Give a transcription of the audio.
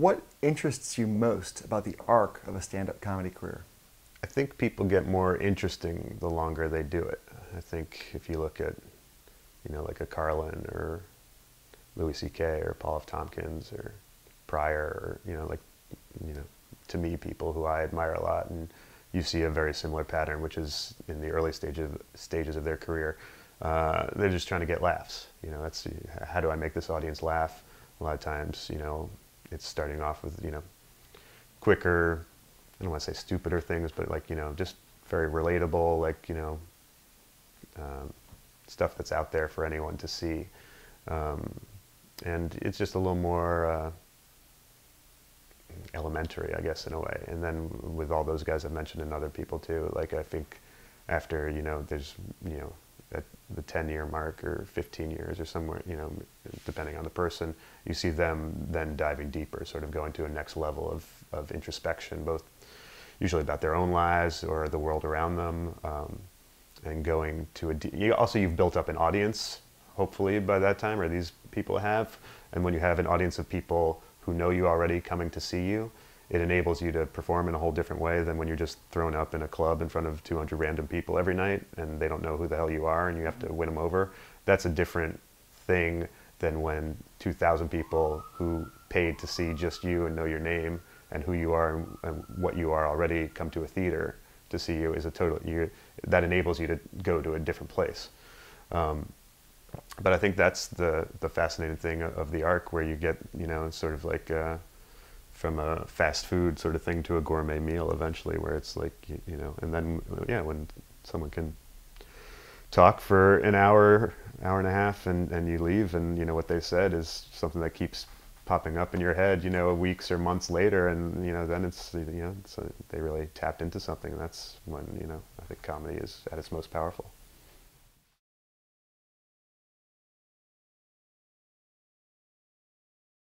What interests you most about the arc of a stand-up comedy career? I think people get more interesting the longer they do it. I think if you look at, like a Carlin or Louis C.K. or Paul F. Tompkins or Pryor, or, to me, people who I admire a lot, and you see a very similar pattern, which is in the early stages of their career. They're just trying to get laughs. That's how do I make this audience laugh? A lot of times, it's starting off with, quicker, I don't want to say stupider things, but like, just very relatable, like, stuff that's out there for anyone to see. And it's just a little more elementary, I guess, in a way. And then with all those guys I've mentioned and other people too, like I think after, there's, at the 10-year mark or 15 years or somewhere, depending on the person, you see them then diving deeper, sort of going to a next level of introspection, both usually about their own lives or the world around them, and going to you've built up an audience, hopefully by that time, or these people have, and when you have an audience of people who know you already coming to see you, it enables you to perform in a whole different way than when you're just thrown up in a club in front of 200 random people every night and they don't know who the hell you are and you have to win them over. That's a different thing than when 2,000 people who paid to see just you and know your name and who you are and what you are already come to a theater to see you. Is a total, that enables you to go to a different place. But I think that's the fascinating thing of the arc, where you get, sort of like from a fast food sort of thing to a gourmet meal eventually, where it's like, and then, yeah, when someone can talk for an hour and a half and you leave and, what they said is something that keeps popping up in your head, weeks or months later, and, then it's, they really tapped into something, and that's when, I think comedy is at its most powerful.